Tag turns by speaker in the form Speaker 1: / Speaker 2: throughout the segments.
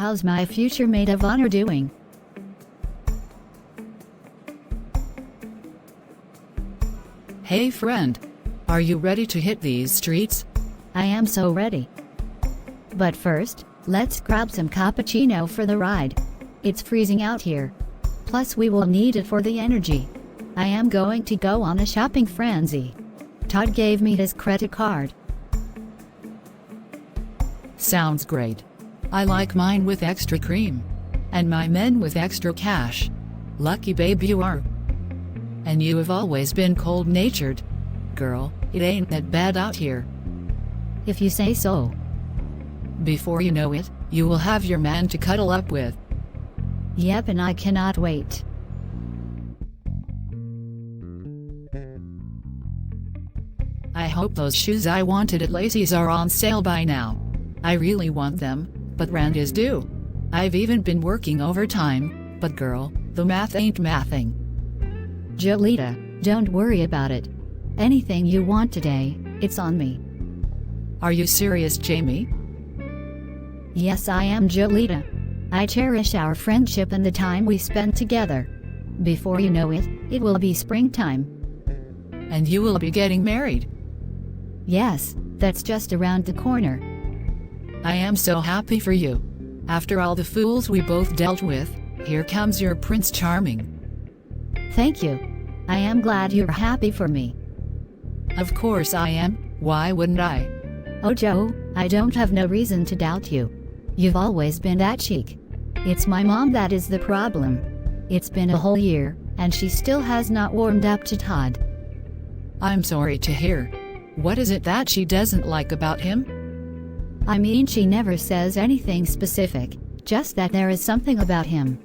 Speaker 1: How's my future maid of honor doing?
Speaker 2: Hey friend. Are you ready to hit these streets?
Speaker 1: I am so ready. But first, let's grab some cappuccino for the ride. It's freezing out here. Plus we will need it for the energy. I am going to go on a shopping frenzy. Todd gave me his credit card.
Speaker 2: Sounds great. I like mine with extra cream. And my men with extra cash. Lucky babe you are. And you have always been cold-natured. Girl, it ain't that bad out here.
Speaker 1: If you say so.
Speaker 2: Before you know it, you will have your man to cuddle up with.
Speaker 1: Yep, and I cannot wait.
Speaker 2: I hope those shoes I wanted at Lacey's are on sale by now. I really want them, but rent is due. I've even been working overtime, but girl, the math ain't mathing.
Speaker 1: Jolita, don't worry about it. Anything you want today, it's on me.
Speaker 2: Are you serious, Jamie?
Speaker 1: Yes, I am, Jolita. I cherish our friendship and the time we spent together. Before you know it, it will be springtime.
Speaker 2: And you will be getting married.
Speaker 1: Yes, that's just around the corner.
Speaker 2: I am so happy for you. After all the fools we both dealt with, here comes your Prince Charming.
Speaker 1: Thank you. I am glad you're happy for me.
Speaker 2: Of course I am, why wouldn't I?
Speaker 1: Oh Joe, I don't have no reason to doubt you. You've always been that chic. It's my mom that is the problem. It's been a whole year, and she still has not warmed up to Todd.
Speaker 2: I'm sorry to hear. What is it that she doesn't like about him?
Speaker 1: I mean, she never says anything specific, just that there is something about him.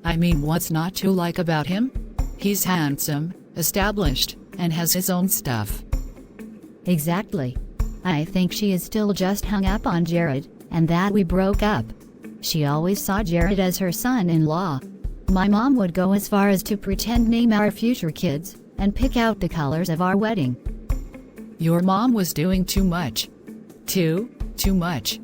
Speaker 2: I mean, what's not to like about him? He's handsome, established, and has his own stuff.
Speaker 1: Exactly. I think she is still just hung up on Jared, and that we broke up. She always saw Jared as her son-in-law. My mom would go as far as to pretend name our future kids, and pick out the colors of our wedding.
Speaker 2: Your mom was doing too much. Too much.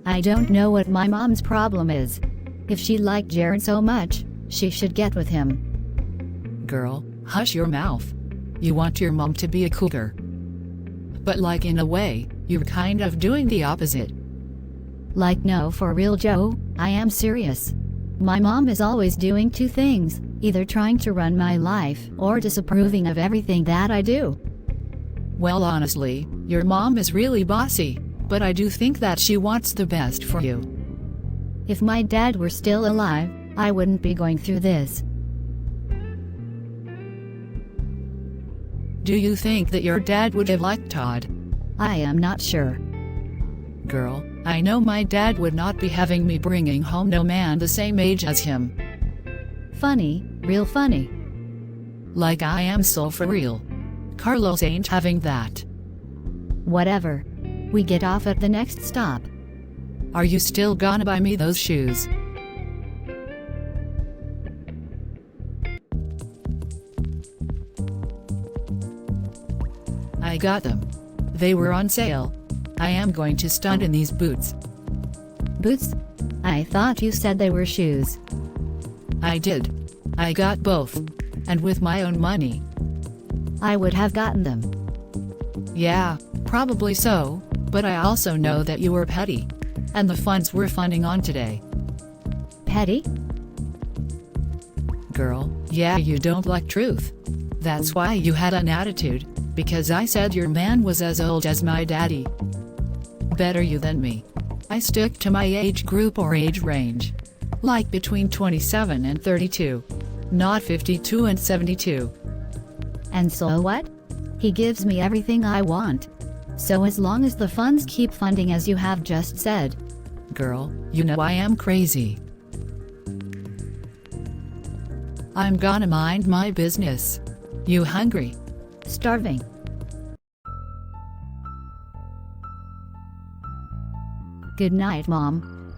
Speaker 1: I don't know what my mom's problem is. If she liked Jared so much, she should get with him.
Speaker 2: Girl, hush your mouth. You want your mom to be a cougar. But like in a way, you're kind of doing the opposite.
Speaker 1: Like no, for real Joe, I am serious. My mom is always doing two things, either trying to run my life or disapproving of everything that I do.
Speaker 2: Well, honestly, your mom is really bossy, but I do think that she wants the best for you.
Speaker 1: If my dad were still alive, I wouldn't be going through this.
Speaker 2: Do you think that your dad would have liked Todd?
Speaker 1: I am not sure.
Speaker 2: Girl, I know my dad would not be having me bringing home no man the same age as him.
Speaker 1: Funny, real funny.
Speaker 2: Like I am so for real. Carlos ain't having that.
Speaker 1: Whatever. We get off at the next stop.
Speaker 2: Are you still gonna buy me those shoes? I got them. They were on sale. I am going to stunt in these boots.
Speaker 1: Boots? I thought you said they were shoes.
Speaker 2: I did. I got both. And with my own money.
Speaker 1: I would have gotten them.
Speaker 2: Yeah, probably so, but I also know that you were petty. And the funds we're funding on today.
Speaker 1: Petty?
Speaker 2: Girl, yeah, you don't like truth. That's why you had an attitude, because I said your man was as old as my daddy. Better you than me. I stick to my age group or age range. Like between 27 and 32. Not 52 and 72.
Speaker 1: And so what? He gives me everything I want. So as long as the funds keep funding as you have just said.
Speaker 2: Girl, you know I am crazy. I'm gonna mind my business. You hungry?
Speaker 1: Starving. Good night, Mom.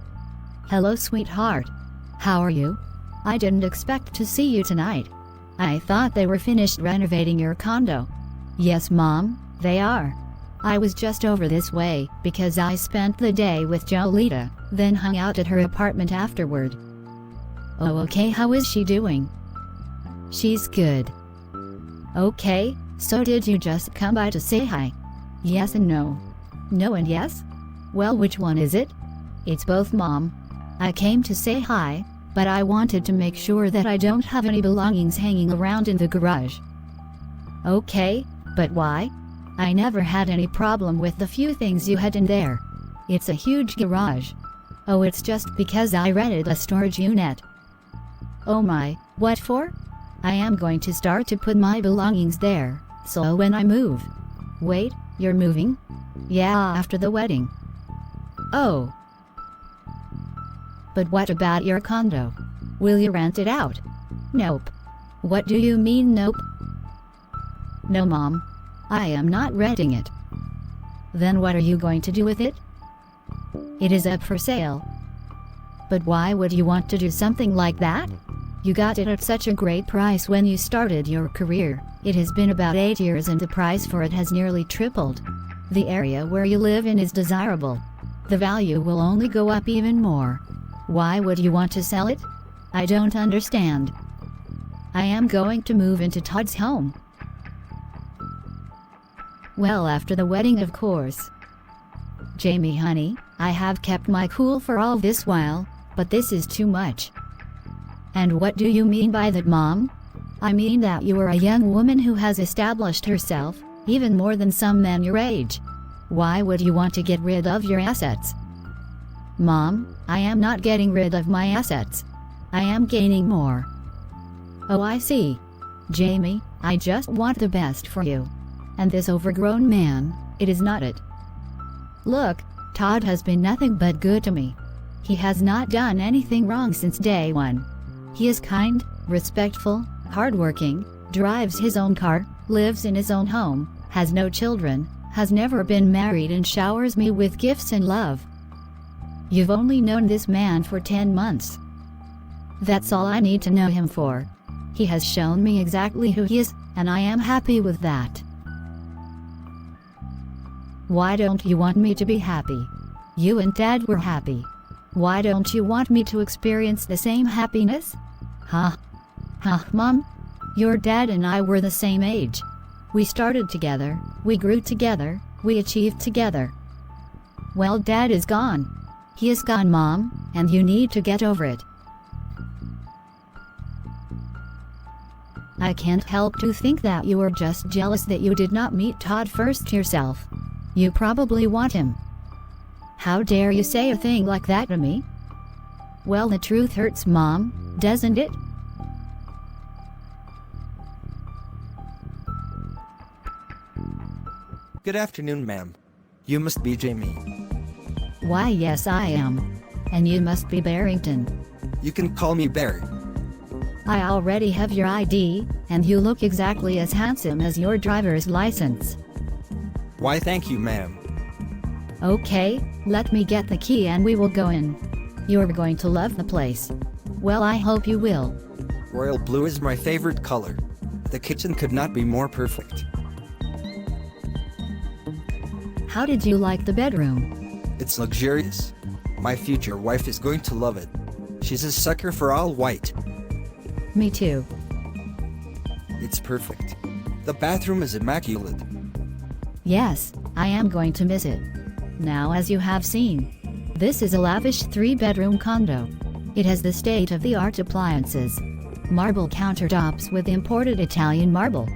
Speaker 1: Hello, sweetheart. How are you? I didn't expect to see you tonight. I thought they were finished renovating your condo. Yes, Mom, they are. I was just over this way because I spent the day with Jolita, then hung out at her apartment afterward. Oh, okay, how is she doing? She's good. Okay, so did you just come by to say hi? Yes and no. No and yes? Well, which one is it? It's both, Mom. I came to say hi, but I wanted to make sure that I don't have any belongings hanging around in the garage. Okay, but why? I never had any problem with the few things you had in there. It's a huge garage. Oh, it's just because I rented a storage unit. Oh my, what for? I am going to start to put my belongings there, so when I move. Wait, you're moving? Yeah, after the wedding. Oh. But what about your condo? Will you rent it out? Nope. What do you mean, nope? No, Mom. I am not renting it. Then what are you going to do with it? It is up for sale. But why would you want to do something like that? You got it at such a great price when you started your career. It has been about 8 years and the price for it has nearly tripled. The area where you live in is desirable. The value will only go up even more. Why would you want to sell it? I don't understand. I am going to move into Todd's home. Well, after the wedding, of course. Jamie, honey, I have kept my cool for all this while, but this is too much. And what do you mean by that, Mom? I mean that you are a young woman who has established herself, even more than some men your age. Why would you want to get rid of your assets? Mom, I am not getting rid of my assets. I am gaining more. Oh, I see. Jamie, I just want the best for you. And this overgrown man, it is not it. Look, Todd has been nothing but good to me. He has not done anything wrong since day one. He is kind, respectful, hardworking, drives his own car, lives in his own home, has no children, has never been married, and showers me with gifts and love. You've only known this man for 10 months. That's all I need to know him for. He has shown me exactly who he is, and I am happy with that. Why don't you want me to be happy? You and Dad were happy. Why don't you want me to experience the same happiness? Huh? Huh, Mom? Your dad and I were the same age. We started together, we grew together, we achieved together. Well, Dad is gone. He is gone, Mom, and you need to get over it. I can't help to think that you are just jealous that you did not meet Todd first yourself. You probably want him. How dare you say a thing like that to me? Well, the truth hurts, Mom, doesn't it?
Speaker 3: Good afternoon, ma'am. You must be Jamie.
Speaker 1: Why, yes, I am. And you must be Barrington.
Speaker 3: You can call me Barry.
Speaker 1: I already have your ID, and you look exactly as handsome as your driver's license.
Speaker 3: Why, thank you, ma'am.
Speaker 1: Okay, let me get the key and we will go in. You're going to love the place. Well, I hope you will.
Speaker 3: Royal blue is my favorite color. The kitchen could not be more perfect.
Speaker 1: How did you like the bedroom?
Speaker 3: It's luxurious. My future wife is going to love it. She's a sucker for all white.
Speaker 1: Me too.
Speaker 3: It's perfect. The bathroom is immaculate.
Speaker 1: Yes, I am going to miss it. Now, as you have seen, this is a lavish 3-bedroom condo. It has the state-of-the-art appliances. Marble countertops with imported Italian marble.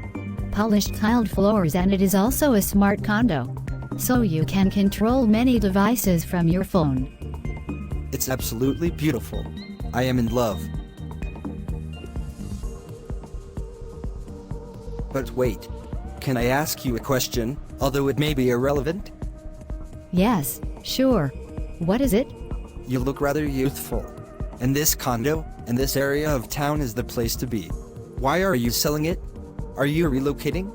Speaker 1: Polished tiled floors, and it is also a smart condo. So you can control many devices from your phone.
Speaker 3: It's absolutely beautiful. I am in love. But wait. Can I ask you a question, although it may be irrelevant?
Speaker 1: Yes, sure. What is it?
Speaker 3: You look rather youthful. And this condo, and this area of town is the place to be. Why are you selling it? Are you relocating?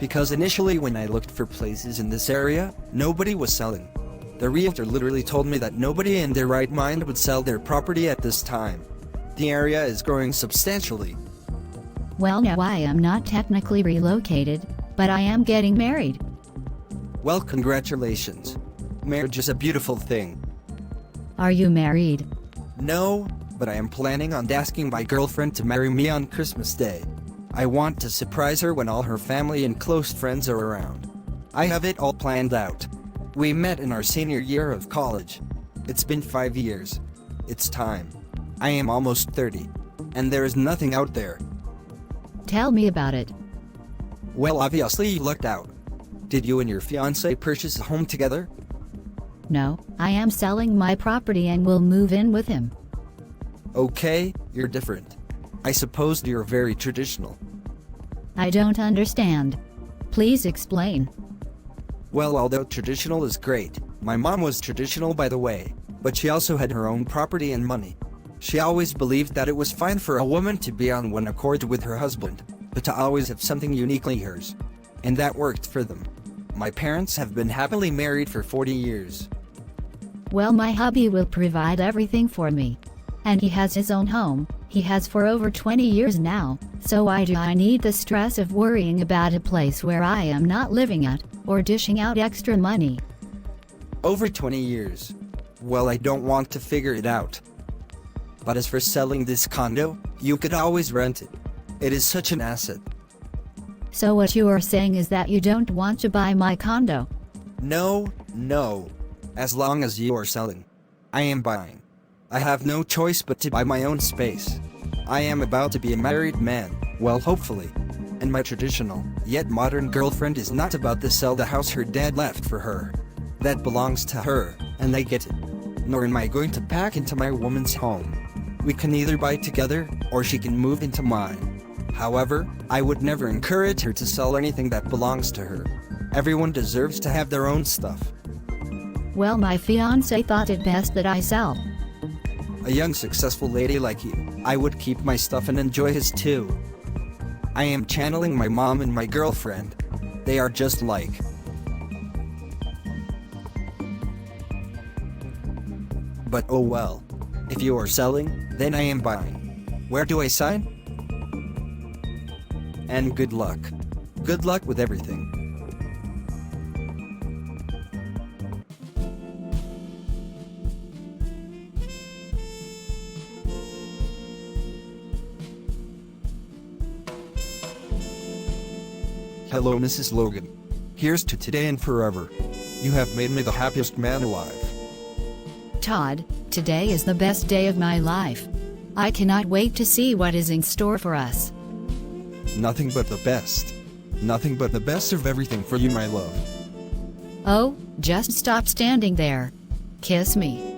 Speaker 3: Because initially when I looked for places in this area, nobody was selling. The realtor literally told me that nobody in their right mind would sell their property at this time. The area is growing substantially.
Speaker 1: Well, no, I am not technically relocated, but I am getting married.
Speaker 3: Well, congratulations. Marriage is a beautiful thing.
Speaker 1: Are you married?
Speaker 3: No, but I am planning on asking my girlfriend to marry me on Christmas Day. I want to surprise her when all her family and close friends are around. I have it all planned out. We met in our senior year of college. It's been 5 years. It's time. I am almost 30, and there is nothing out there.
Speaker 1: Tell me about it.
Speaker 3: Well, obviously you lucked out. Did you and your fiancé purchase a home together?
Speaker 1: No, I am selling my property and will move in with him.
Speaker 3: Okay, you're different. I suppose you're very traditional.
Speaker 1: I don't understand. Please explain.
Speaker 3: Well, although traditional is great, my mom was traditional by the way, but she also had her own property and money. She always believed that it was fine for a woman to be on one accord with her husband, but to always have something uniquely hers. And that worked for them. My parents have been happily married for 40 years.
Speaker 1: Well, my hubby will provide everything for me. And he has his own home. He has for over 20 years now, so why do I need the stress of worrying about a place where I am not living at, or dishing out extra money?
Speaker 3: Over 20 years. Well, I don't want to figure it out. But as for selling this condo, you could always rent it. It is such an asset.
Speaker 1: So what you are saying is that you don't want to buy my condo?
Speaker 3: No. As long as you are selling, I am buying. I have no choice but to buy my own space. I am about to be a married man, well, hopefully. And my traditional, yet modern girlfriend is not about to sell the house her dad left for her. That belongs to her, and I get it. Nor am I going to pack into my woman's home. We can either buy together, or she can move into mine. However, I would never encourage her to sell anything that belongs to her. Everyone deserves to have their own stuff.
Speaker 1: Well, my fiancé thought it best that I sell.
Speaker 3: A young successful lady like you, I would keep my stuff and enjoy his too. I am channeling my mom and my girlfriend. They are just like. But oh well. If you are selling, then I am buying. Where do I sign? And good luck. Good luck with everything. Hello, Mrs. Logan. Here's to today and forever. You have made me the happiest man alive.
Speaker 1: Todd, today is the best day of my life. I cannot wait to see what is in store for us.
Speaker 3: Nothing but the best. Nothing but the best of everything for you, my love.
Speaker 1: Oh, just stop standing there. Kiss me.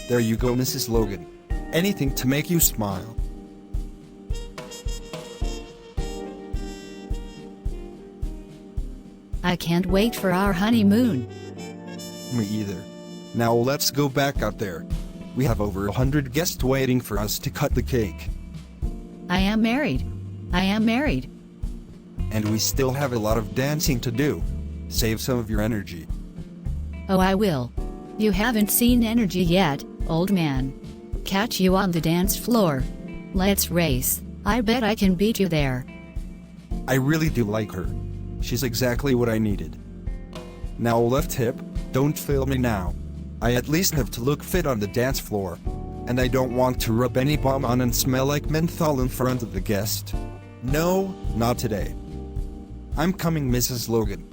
Speaker 3: There you go, Mrs. Logan. Anything to make you smile.
Speaker 1: I can't wait for our honeymoon.
Speaker 3: Me either. Now let's go back out there. We have over 100 guests waiting for us to cut the cake.
Speaker 1: I am married. I am married.
Speaker 3: And we still have a lot of dancing to do. Save some of your energy.
Speaker 1: Oh, I will. You haven't seen energy yet, old man. Catch you on the dance floor. Let's race. I bet I can beat you there.
Speaker 3: I really do like her. She's exactly what I needed. Now left hip, don't fail me now. I at least have to look fit on the dance floor. And I don't want to rub any balm on and smell like menthol in front of the guest. No, not today. I'm coming, Mrs. Logan.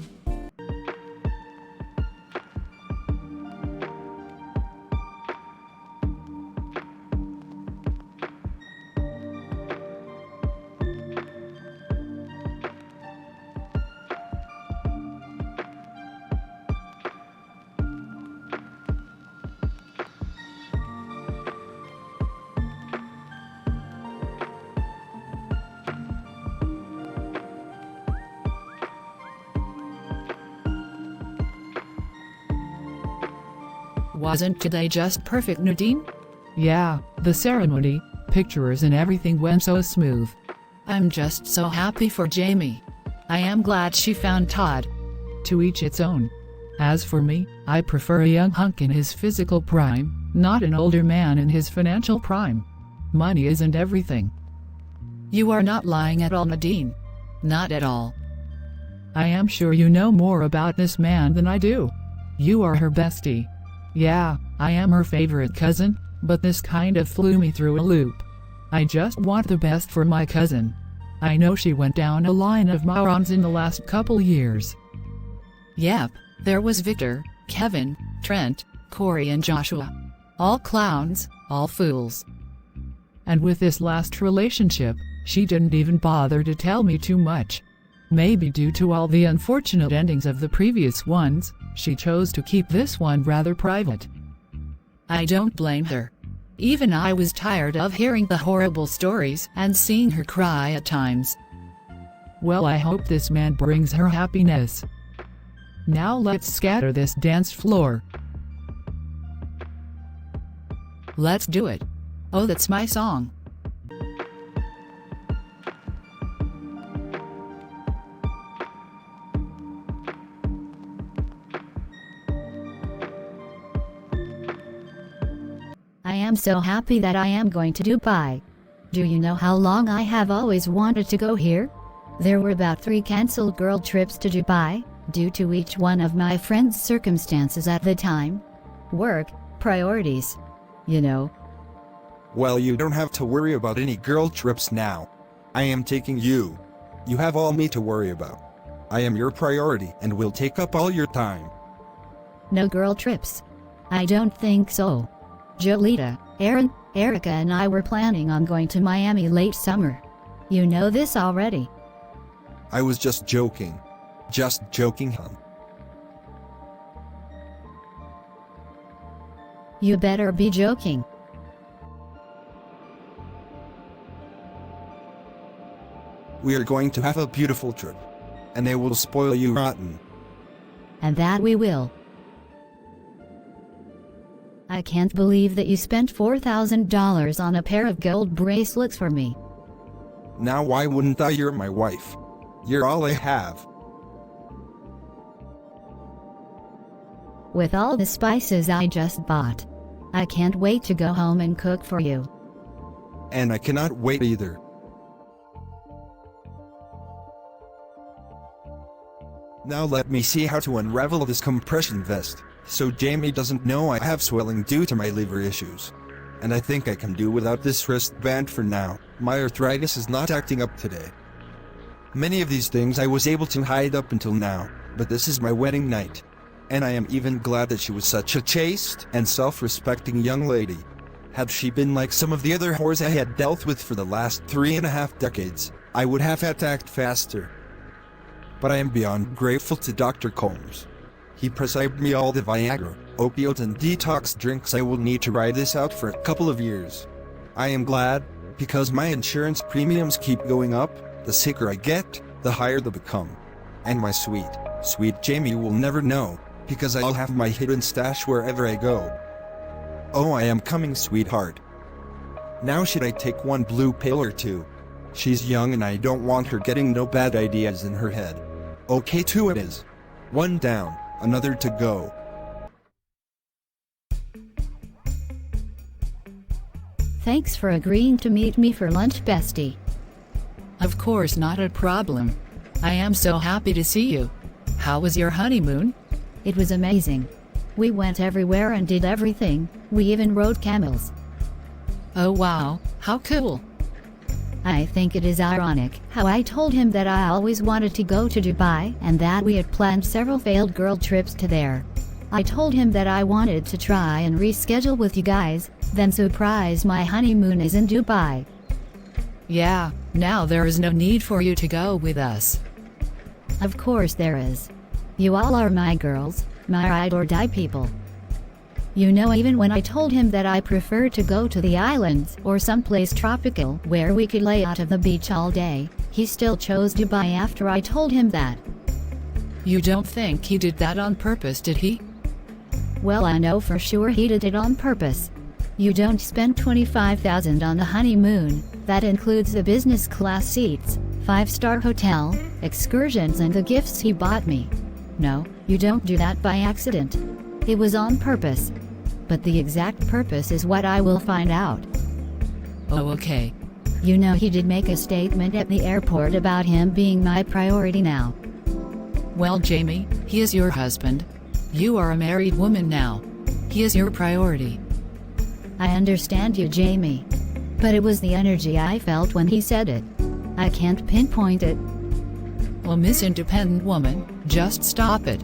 Speaker 2: Wasn't today just perfect, Nadine? Yeah, the ceremony, pictures and everything went so smooth. I'm just so happy for Jamie. I am glad she found Todd. To each its own. As for me, I prefer a young hunk in his physical prime, not an older man in his financial prime. Money isn't everything. You are not lying at all, Nadine. Not at all.
Speaker 4: I am sure you know more about this man than I do. You are her bestie. Yeah, I am her favorite cousin, but this kind of flew me through a loop. I just want the best for my cousin. I know she went down a line of morons in the last couple years.
Speaker 2: Yep, there was Victor, Kevin, Trent, Corey and Joshua. All clowns, all fools.
Speaker 4: And with this last relationship, she didn't even bother to tell me too much. Maybe due to all the unfortunate endings of the previous ones, she chose to keep this one rather private.
Speaker 2: I don't blame her. Even I was tired of hearing the horrible stories and seeing her cry at times.
Speaker 4: Well, I hope this man brings her happiness. Now let's scatter this dance floor.
Speaker 2: Let's do it. Oh, that's my song.
Speaker 1: I am so happy that I am going to Dubai. Do you know how long I have always wanted to go here? There were about 3 cancelled girl trips to Dubai, due to each one of my friends' circumstances at the time. Work, priorities. You know.
Speaker 3: Well, you don't have to worry about any girl trips now. I am taking you. You have all me to worry about. I am your priority and will take up all your time.
Speaker 1: No girl trips. I don't think so. Jolita, Aaron, Erica and I were planning on going to Miami late summer. You know this already.
Speaker 3: I was just joking. Just joking, hon.
Speaker 1: You better be joking.
Speaker 3: We are going to have a beautiful trip. And they will spoil you rotten.
Speaker 1: And that we will. I can't believe that you spent $4,000 on a pair of gold bracelets for me.
Speaker 3: Now why wouldn't I? You're my wife. You're all I have.
Speaker 1: With all the spices I just bought. I can't wait to go home and cook for you.
Speaker 3: And I cannot wait either. Now let me see how to unravel this compression vest, so Jamie doesn't know I have swelling due to my liver issues. And I think I can do without this wristband for now. My arthritis is not acting up today. Many of these things I was able to hide up until now, but this is my wedding night. And I am even glad that she was such a chaste and self-respecting young lady. Had she been like some of the other whores I had dealt with for the last 3.5 decades, I would have had to act faster. But I am beyond grateful to Dr. Combs. He prescribed me all the Viagra, opioids and detox drinks I will need to ride this out for a couple of years. I am glad, because my insurance premiums keep going up. The sicker I get, the higher they become. And my sweet, sweet Jamie will never know, because I'll have my hidden stash wherever I go. Oh, I am coming, sweetheart. Now should I take one blue pill or two? She's young and I don't want her getting no bad ideas in her head. Okay, 2 it is. 1 down, another to go.
Speaker 1: Thanks for agreeing to meet me for lunch, bestie.
Speaker 2: Of course, not a problem. I am so happy to see you. How was your honeymoon?
Speaker 1: It was amazing. We went everywhere and did everything. We even rode camels.
Speaker 2: Oh wow, how cool.
Speaker 1: I think it is ironic how I told him that I always wanted to go to Dubai and that we had planned several failed girl trips to there. I told him that I wanted to try and reschedule with you guys, then surprise, my honeymoon is in Dubai.
Speaker 2: Yeah, now there is no need for you to go with us.
Speaker 1: Of course there is. You all are my girls, my ride or die people. You know, even when I told him that I prefer to go to the islands or someplace tropical where we could lay out of the beach all day, he still chose Dubai after I told him that.
Speaker 2: You don't think he did that on purpose, did he?
Speaker 1: Well, I know for sure he did it on purpose. You don't spend $25,000 on the honeymoon. That includes the business class seats, 5-star hotel, excursions and the gifts he bought me. No, you don't do that by accident. It was on purpose. But the exact purpose is what I will find out.
Speaker 2: Oh okay.
Speaker 1: You know he did make a statement at the airport about him being my priority now.
Speaker 2: Well, Jamie, he is your husband. You are a married woman now. He is your priority.
Speaker 1: I understand you, Jamie. But it was the energy I felt when he said it. I can't pinpoint it.
Speaker 2: Well, Miss Independent Woman, just stop it.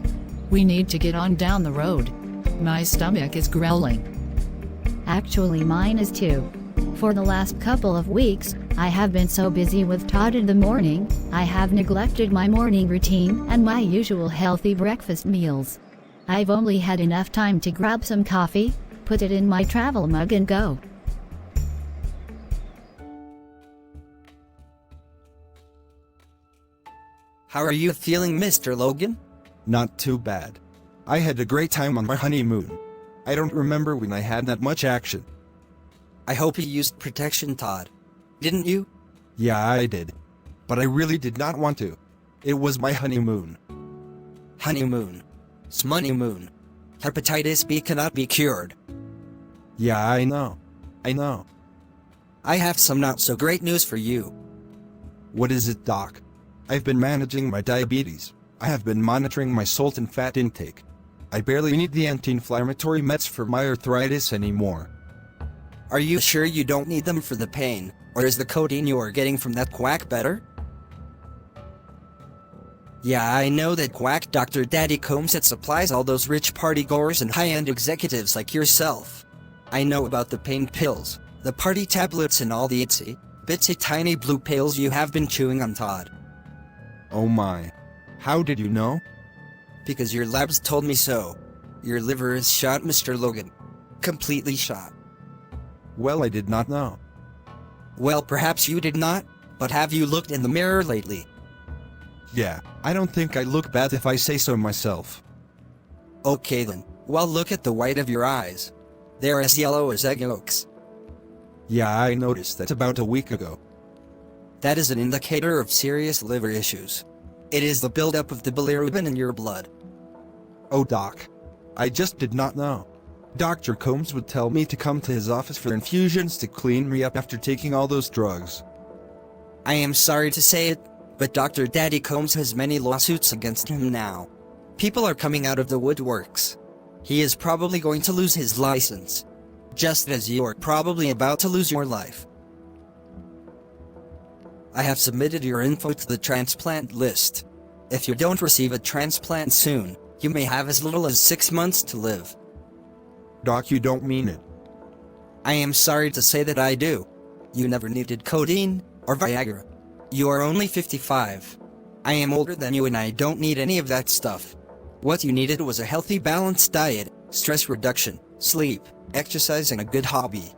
Speaker 2: We need to get on down the road. My stomach is growling.
Speaker 1: Actually, mine is too. For the last couple of weeks, I have been so busy with Todd in the morning, I have neglected my morning routine and my usual healthy breakfast meals. I've only had enough time to grab some coffee, put it in my travel mug and go.
Speaker 3: How are you feeling, Mr. Logan? Not too bad. I had a great time on my honeymoon. I don't remember when I had that much action. I hope you used protection, Todd. Didn't you? Yeah, I did. But I really did not want to. It was my honeymoon. Honeymoon. Smoneymoon. Hepatitis B cannot be cured. Yeah, I know. I have some not so great news for you. What is it, Doc? I've been managing my diabetes. I have been monitoring my salt and fat intake. I barely need the anti-inflammatory meds for my arthritis anymore. Are you sure you don't need them for the pain, or is the codeine you are getting from that quack better? Yeah, I know that quack Dr. Daddy Combs that supplies all those rich party-goers and high-end executives like yourself. I know about the pain pills, the party tablets and all the itsy-bitsy tiny blue pills you have been chewing on, Todd. Oh my. How did you know? Because your labs told me so. Your liver is shot, Mr. Logan. Completely shot. Well, I did not know. Well, perhaps you did not, but have you looked in the mirror lately? Yeah, I don't think I look bad if I say so myself. Okay then, well look at the white of your eyes. They're as yellow as egg yolks. Yeah, I noticed that about a week ago. That is an indicator of serious liver issues. It is the buildup of the bilirubin in your blood. Oh, Doc. I just did not know. Dr. Combs would tell me to come to his office for infusions to clean me up after taking all those drugs. I am sorry to say it, but Dr. Daddy Combs has many lawsuits against him now. People are coming out of the woodworks. He is probably going to lose his license. Just as you are probably about to lose your life. I have submitted your info to the transplant list. If you don't receive a transplant soon, you may have as little as 6 months to live. Doc, you don't mean it. I am sorry to say that I do. You never needed codeine or Viagra. You are only 55. I am older than you and I don't need any of that stuff. What you needed was a healthy, balanced diet, stress reduction, sleep, exercise, and a good hobby.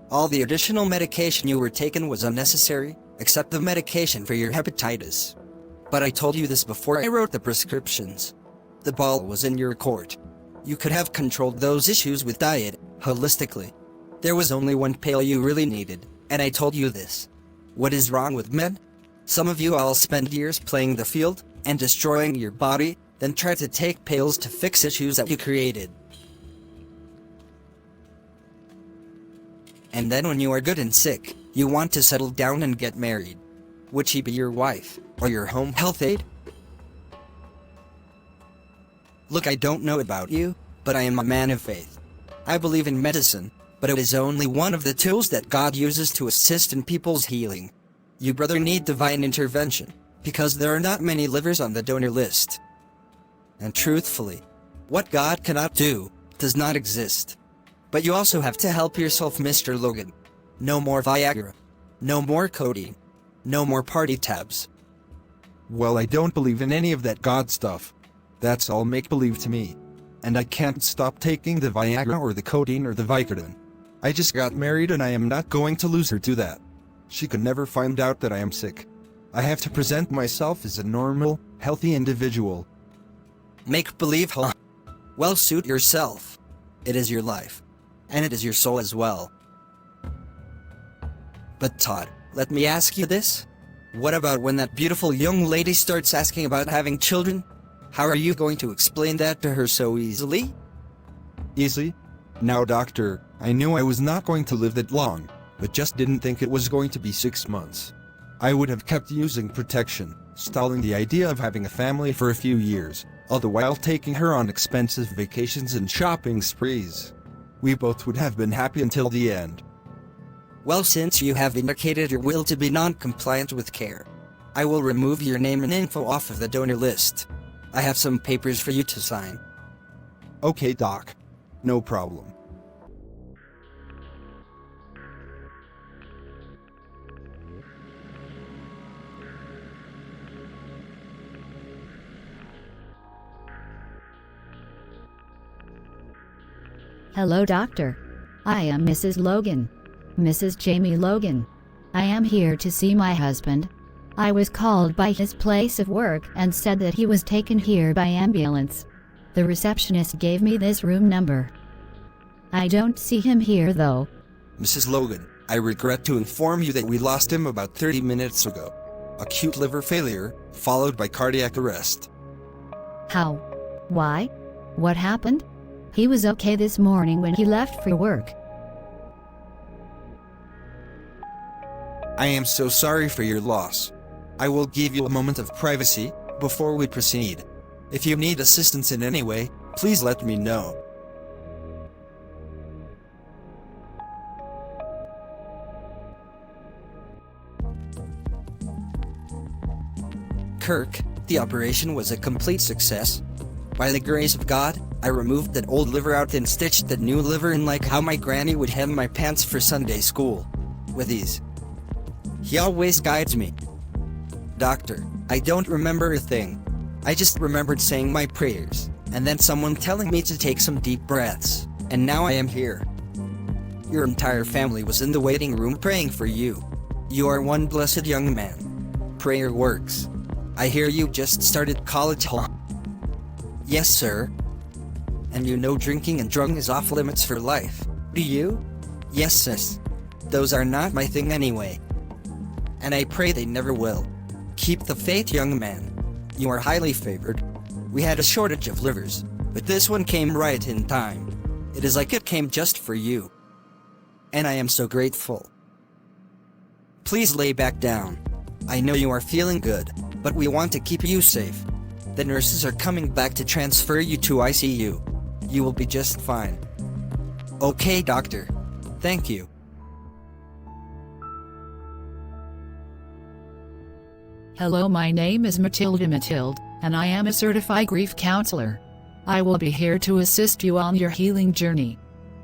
Speaker 3: All the additional medication you were taking was unnecessary, except the medication for your hepatitis. But I told you this before I wrote the prescriptions. The ball was in your court. You could have controlled those issues with diet, holistically. There was only one pill you really needed, and I told you this. What is wrong with men? Some of you all spend years playing the field and destroying your body, then try to take pills to fix issues that you created. And then when you are good and sick, you want to settle down and get married. Would she be your wife, or your home health aide? Look, I don't know about you, but I am a man of faith. I believe in medicine, but it is only one of the tools that God uses to assist in people's healing. You brother need divine intervention, because there are not many livers on the donor list. And truthfully, what God cannot do, does not exist. But you also have to help yourself, Mr. Logan. No more Viagra. No more codeine. No more party tabs. Well, I don't believe in any of that God stuff. That's all make-believe to me. And I can't stop taking the Viagra or the codeine or the Vicodin. I just got married and I am not going to lose her to that. She could never find out that I am sick. I have to present myself as a normal, healthy individual. Make-believe, huh? Well, suit yourself. It is your life. And it is your soul as well. But Todd, let me ask you this. What about when that beautiful young lady starts asking about having children? How are you going to explain that to her so easily? Easy? Now, doctor, I knew I was not going to live that long, but just didn't think it was going to be 6 months. I would have kept using protection, stalling the idea of having a family for a few years, all the while taking her on expensive vacations and shopping sprees. We both would have been happy until the end.
Speaker 5: Well, since you have indicated your will to be non-compliant with care, I will remove your name and info off of the donor list. I have some papers for you to sign.
Speaker 3: Okay, Doc. No problem.
Speaker 1: Hello, doctor. I am Mrs. Logan. Mrs. Jamie Logan. I am here to see my husband. I was called by his place of work and said that he was taken here by ambulance. The receptionist gave me this room number. I don't see him here though.
Speaker 3: Mrs. Logan, I regret to inform you that we lost him about 30 minutes ago. Acute liver failure, followed by cardiac arrest.
Speaker 1: How? Why? What happened? He was okay this morning when he left for work.
Speaker 3: I am so sorry for your loss. I will give you a moment of privacy before we proceed. If you need assistance in any way, please let me know.
Speaker 5: Kirk, the operation was a complete success. By the grace of God, I removed that old liver out and stitched that new liver in like how my granny would hem my pants for Sunday school. With ease. He always guides me. Doctor, I don't remember a thing. I just remembered saying my prayers, and then someone telling me to take some deep breaths, and now I am here. Your entire family was in the waiting room praying for you. You are one blessed young man. Prayer works. I hear you just started college, huh? Yes, sir. And you know drinking and drugging is off limits for life, do you? Yes, sis. Those are not my thing anyway. And I pray they never will. Keep the faith, young man. You are highly favored. We had a shortage of livers, but this one came right in time. It is like it came just for you. And I am so grateful. Please lay back down. I know you are feeling good, but we want to keep you safe. The nurses are coming back to transfer you to ICU. You will be just fine. Okay, doctor. Thank you.
Speaker 2: Hello, my name is Matilde, and I am a certified grief counselor. I will be here to assist you on your healing journey.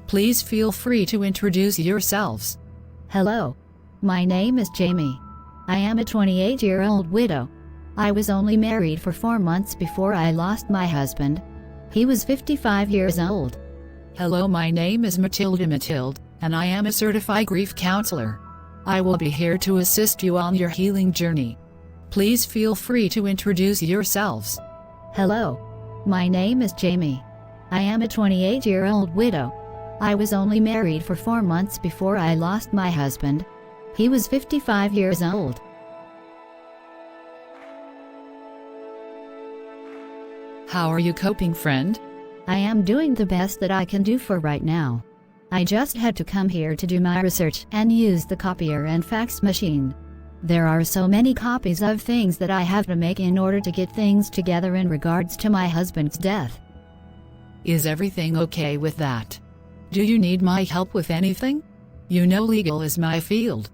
Speaker 2: Please feel free to introduce yourselves.
Speaker 1: Hello. My name is Jamie. I am a 28-year-old widow. I was only married for 4 months before I lost my husband. He was 55 years old.
Speaker 2: Hello, my name is Matilde, and I am a certified grief counselor. I will be here to assist you on your healing journey. Please feel free to introduce yourselves.
Speaker 1: Hello. My name is Jamie. I am a 28-year-old widow. I was only married for 4 months before I lost my husband. He was 55 years old.
Speaker 2: How are you coping, friend?
Speaker 1: I am doing the best that I can do for right now. I just had to come here to do my research and use the copier and fax machine. There are so many copies of things that I have to make in order to get things together in regards to my husband's death.
Speaker 2: Is everything okay with that? Do you need my help with anything? You know legal is my field.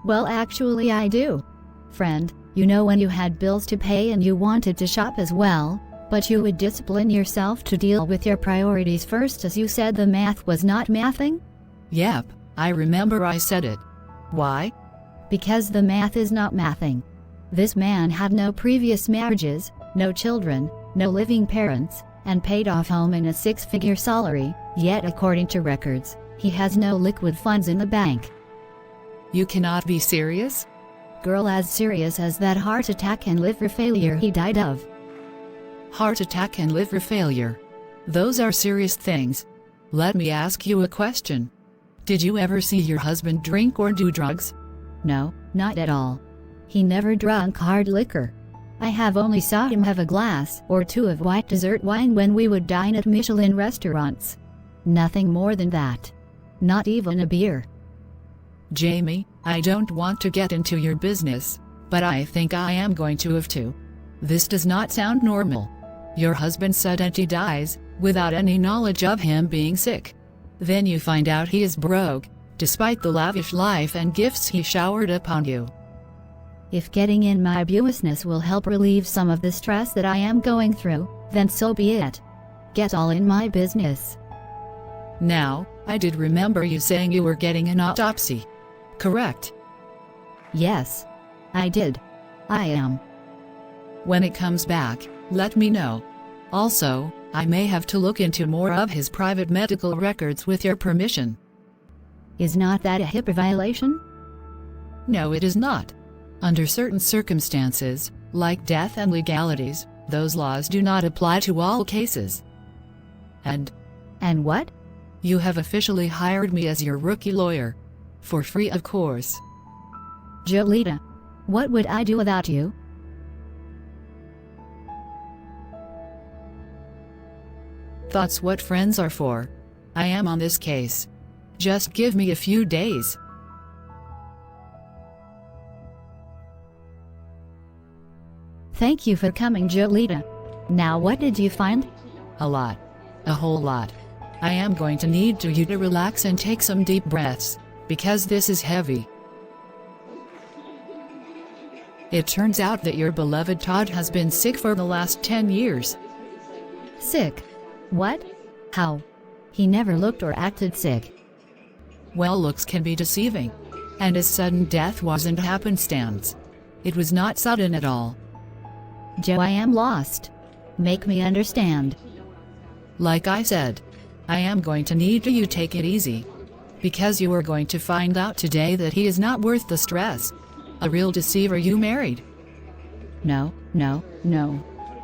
Speaker 1: Well, actually I do. Friend, you know when you had bills to pay and you wanted to shop as well, but you would discipline yourself to deal with your priorities first as you said the math was not mathing?
Speaker 2: Yep, I remember I said it. Why?
Speaker 1: Because the math is not mathing. This man had no previous marriages, no children, no living parents, and paid off home in a 6-figure salary, yet according to records, he has no liquid funds in the bank.
Speaker 2: You cannot be serious?
Speaker 1: Girl, as serious as that heart attack and liver failure he died of.
Speaker 2: Heart attack and liver failure. Those are serious things. Let me ask you a question. Did you ever see your husband drink or do drugs?
Speaker 1: No, not at all. He never drank hard liquor. I have only saw him have a glass or two of white dessert wine when we would dine at Michelin restaurants. Nothing more than that. Not even a beer.
Speaker 2: Jamie, I don't want to get into your business, but I think I am going to have to. This does not sound normal. Your husband suddenly dies, without any knowledge of him being sick. Then you find out he is broke, despite the lavish life and gifts he showered upon you.
Speaker 1: If getting in my abusiveness will help relieve some of the stress that I am going through, then so be it. Get all in my business.
Speaker 2: Now, I did remember you saying you were getting an autopsy. Correct?
Speaker 1: Yes. I did. I am.
Speaker 2: When it comes back, let me know. Also, I may have to look into more of his private medical records with your permission.
Speaker 1: Is not that a HIPAA violation?
Speaker 2: No, it is not. Under certain circumstances, like death and legalities, those laws do not apply to all cases. And
Speaker 1: what?
Speaker 2: You have officially hired me as your rookie lawyer. For free, of course.
Speaker 1: Jolita, what would I do without you?
Speaker 2: That's what friends are for. I am on this case. Just give me a few days.
Speaker 1: Thank you for coming, Jolita. Now what did you find?
Speaker 2: A lot. A whole lot. I am going to need you to relax and take some deep breaths, because this is heavy. It turns out that your beloved Todd has been sick for the last 10 years.
Speaker 1: Sick? What? How? He never looked or acted sick.
Speaker 2: Well, looks can be deceiving. And his sudden death wasn't happenstance. It was not sudden at all.
Speaker 1: Joe, I am lost. Make me understand.
Speaker 2: Like I said, I am going to need you to take it easy. Because you are going to find out today that he is not worth the stress. A real deceiver you married.
Speaker 1: No.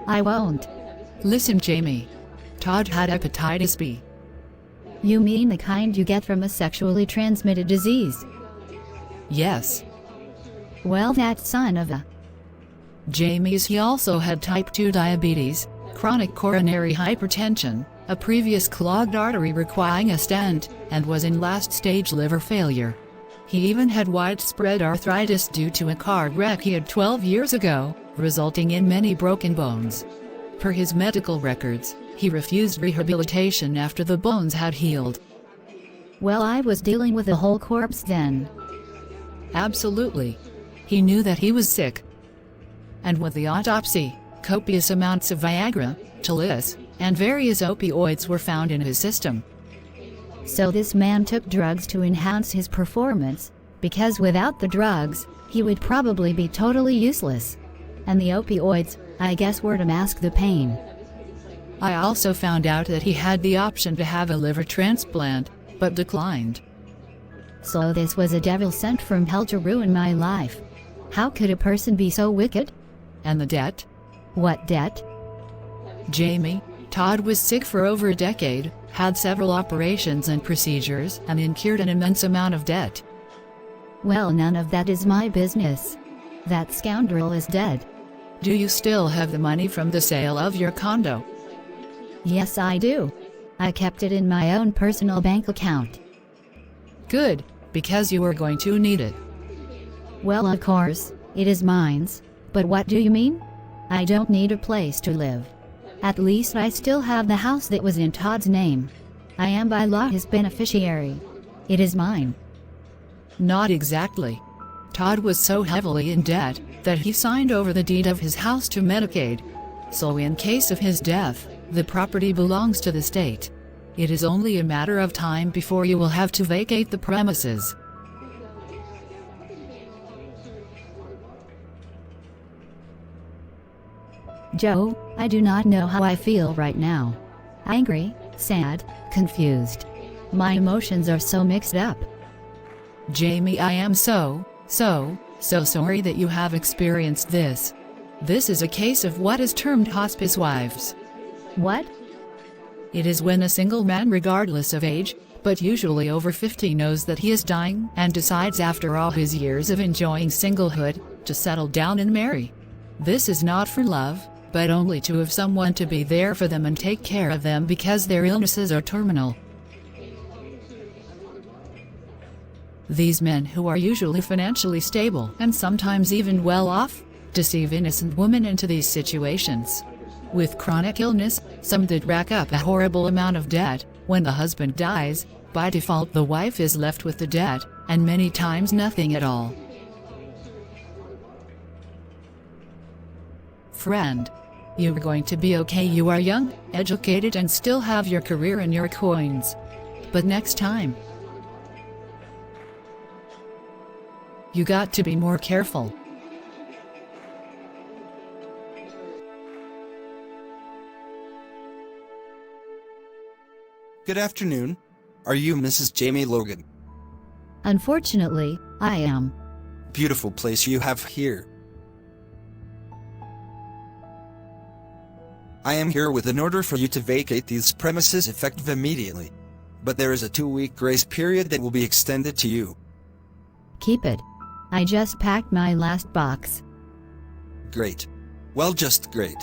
Speaker 1: I won't.
Speaker 2: Listen, Jamie. Todd had hepatitis B.
Speaker 1: You mean the kind you get from a sexually transmitted disease?
Speaker 2: Yes.
Speaker 1: Well, that son of a...
Speaker 2: Jamie's he also had type 2 diabetes, chronic coronary hypertension, a previous clogged artery requiring a stent, and was in last-stage liver failure. He even had widespread arthritis due to a car wreck he had 12 years ago, resulting in many broken bones. Per his medical records, he refused rehabilitation after the bones had healed.
Speaker 1: Well, I was dealing with a whole corpse then.
Speaker 2: Absolutely. He knew that he was sick. And with the autopsy, copious amounts of Viagra, Talius, and various opioids were found in his system.
Speaker 1: So this man took drugs to enhance his performance, because without the drugs, he would probably be totally useless. And the opioids, I guess, were to mask the pain.
Speaker 2: I also found out that he had the option to have a liver transplant, but declined.
Speaker 1: So this was a devil sent from hell to ruin my life. How could a person be so wicked?
Speaker 2: And the debt?
Speaker 1: What debt?
Speaker 2: Jamie, Todd was sick for over a decade, had several operations and procedures, and incurred an immense amount of debt.
Speaker 1: Well, none of that is my business. That scoundrel is dead.
Speaker 2: Do you still have the money from the sale of your condo?
Speaker 1: Yes, I do. I kept it in my own personal bank account.
Speaker 2: Good, because you are going to need it.
Speaker 1: Well, of course, it is mine. But what do you mean? I don't need a place to live. At least I still have the house that was in Todd's name. I am by law his beneficiary. It is mine.
Speaker 2: Not exactly. Todd was so heavily in debt that he signed over the deed of his house to Medicaid. So in case of his death, the property belongs to the state. It is only a matter of time before you will have to vacate the premises.
Speaker 1: Joe, I do not know how I feel right now. Angry, sad, confused. My emotions are so mixed up.
Speaker 2: Jamie, I am so sorry that you have experienced this. This is a case of what is termed hospice wives.
Speaker 1: What?
Speaker 2: It is when a single man, regardless of age, but usually over 50, knows that he is dying and decides after all his years of enjoying singlehood, to settle down and marry. This is not for love, but only to have someone to be there for them and take care of them because their illnesses are terminal. These men, who are usually financially stable and sometimes even well off, deceive innocent women into these situations. With chronic illness, some did rack up a horrible amount of debt. When the husband dies, by default the wife is left with the debt, and many times nothing at all. Friend, you're going to be okay. You are young, educated, and still have your career and your coins. But next time, you got to be more careful.
Speaker 3: Good afternoon. Are you Mrs. Jamie Logan?
Speaker 1: Unfortunately, I am.
Speaker 3: Beautiful place you have here. I am here with an order for you to vacate these premises effective immediately. But there is a 2-week grace period that will be extended to you.
Speaker 1: Keep it. I just packed my last box.
Speaker 3: Great. Well, just great.